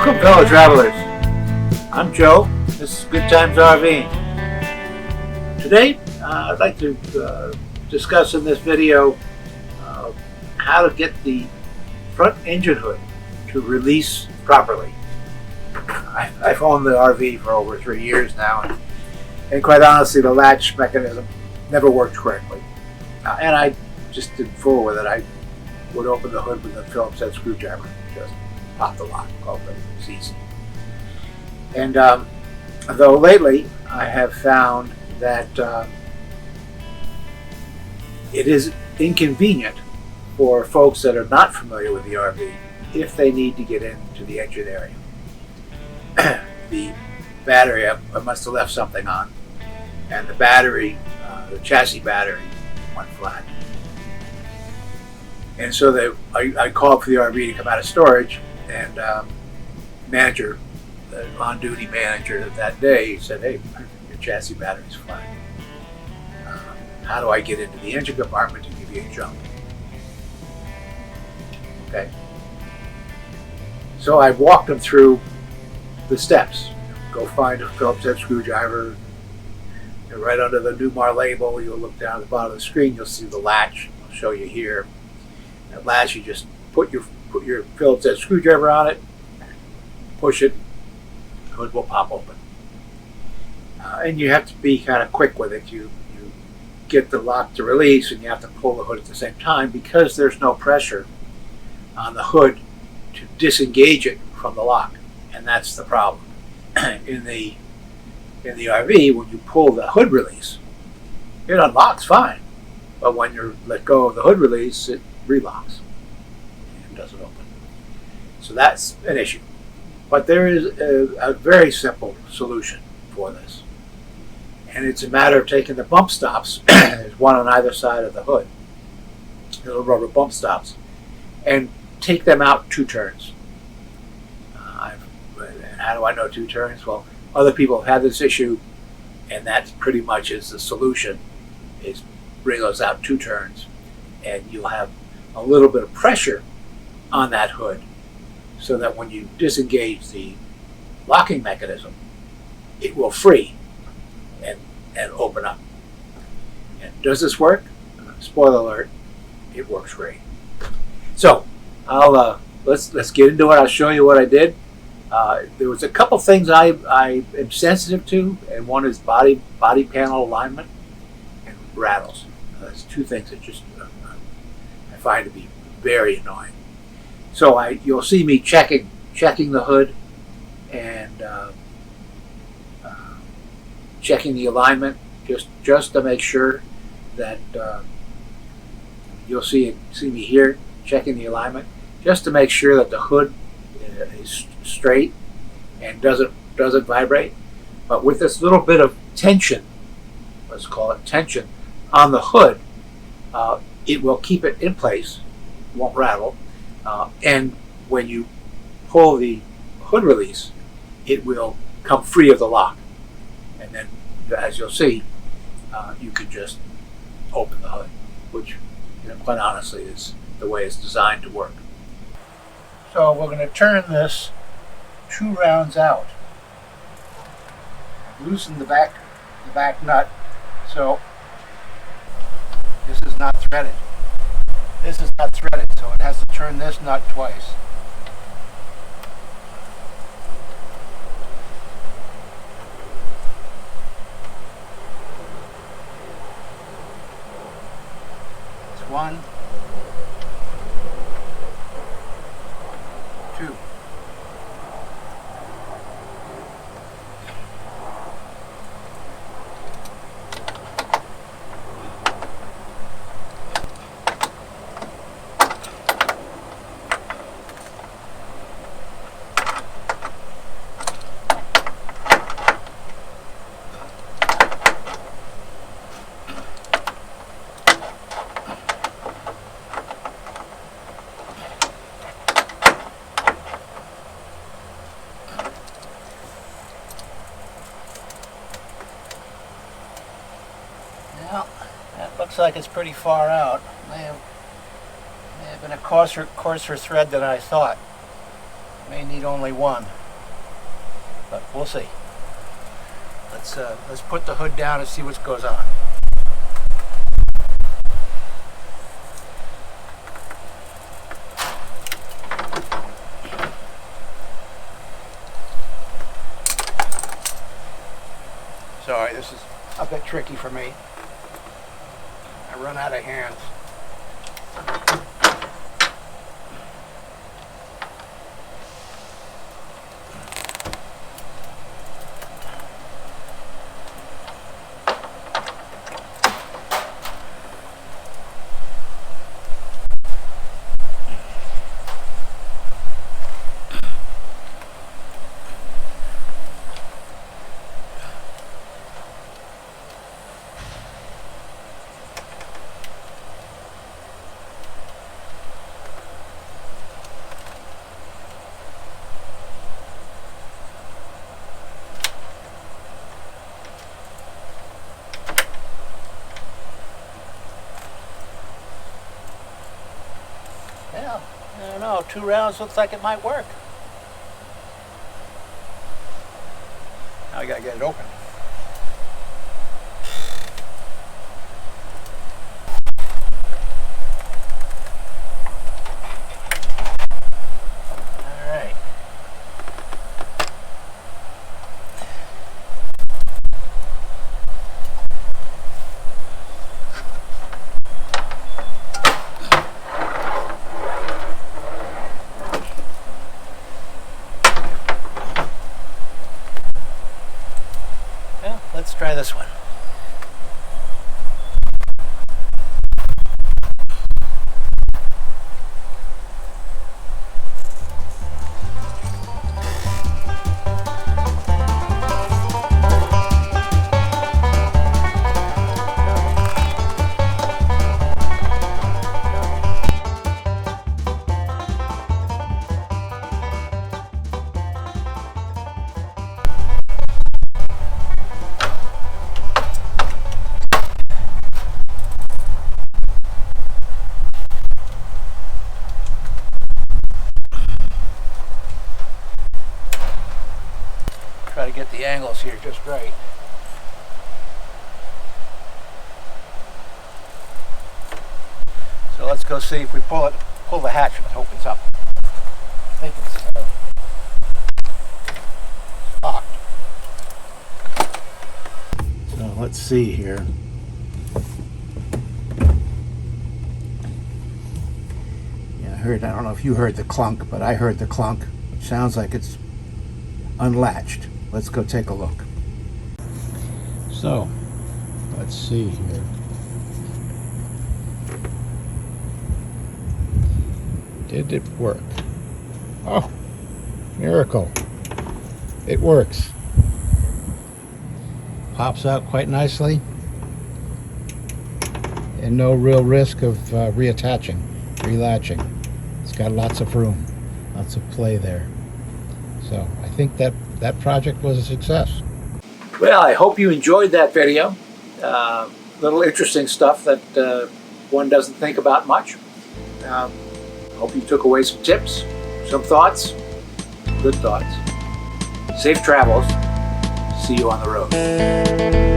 Welcome, fellow travelers. I'm Joe. This is Good Times RV. Today, I'd like to discuss in this video how to get the front engine hood to release properly. I've owned the RV for over 3 years now, and quite honestly, the latch mechanism never worked correctly. And I just didn't fool with it. I would open the hood with a Phillips head screwdriver, just pop the lock open. It's easy. And though lately I have found that it is inconvenient for folks that are not familiar with the RV if they need to get into the engine area. The battery, I must have left something on, and the battery, the chassis battery, went flat. And so I called for the RV to come out of storage, and manager, the on-duty manager that day, said, "Hey, your chassis battery's flat. How do I get into the engine compartment to give you a jump?" Okay. So I walked him through the steps. Go find a Phillips head screwdriver. And right under the Newmar label, you'll look down at the bottom of the screen, you'll see the latch. I'll show you here. That latch, you just put your Phillips head screwdriver on it, push it, the hood will pop open. And you have to be kind of quick with it. You get the lock to release, and you have to pull the hood at the same time because there's no pressure on the hood to disengage it from the lock, and that's the problem. In the RV, when you pull the hood release, it unlocks fine, but when you let go of the hood release, it relocks and doesn't open. So that's an issue. But there is a very simple solution for this, and it's a matter of taking the bump stops. There's one on either side of the hood, little rubber bump stops, and take them out 2 turns. And how do I know 2 turns? Well, other people have had this issue, and that pretty much is the solution, is bring those out 2 turns, and you'll have a little bit of pressure on that hood so that when you disengage the locking mechanism, it will free and open up. And does this work? Spoiler alert, it works great. So I'll let's get into it. I'll show you what I did. There was a couple things I am sensitive to, and one is body panel alignment and rattles. That's 2 things that just I find to be very annoying. So you'll see me checking the hood and checking the alignment just to make sure that you'll see me here checking the alignment just to make sure that the hood is straight and doesn't vibrate. But with this little bit of tension, let's call it tension, on the hood, it will keep it in place, won't rattle, and when you pull the hood release, it will come free of the lock, and then, as you'll see, you can just open the hood, which, quite honestly, is the way it's designed to work. So we're going to turn this 2 rounds out. Loosen the back nut. So this is not threaded. This is not threaded, so it has to turn this nut twice. It's 1, 2. Well, that looks like it's pretty far out. May have been a coarser thread than I thought. May need only one, but we'll see. Let's put the hood down and see what goes on. Sorry, this is a bit tricky for me. I run out of hands. Yeah, I don't know, 2 rounds looks like it might work. Now I gotta get it open. Let's try this one. Try to get the angles here just right. So let's go see if we pull the hatch and it opens up. I think it's locked. So let's see here. Yeah, I don't know if you heard the clunk, but I heard the clunk. It sounds like it's unlatched. Let's go take a look. So, let's see here. Did it work? Oh, miracle. It works. Pops out quite nicely. And no real risk of reattaching, relatching. It's got lots of room, lots of play there. So I think that project was a success. Well, I hope you enjoyed that video. Little interesting stuff that one doesn't think about much. Hope you took away some tips, some thoughts, good thoughts. Safe travels. See you on the road.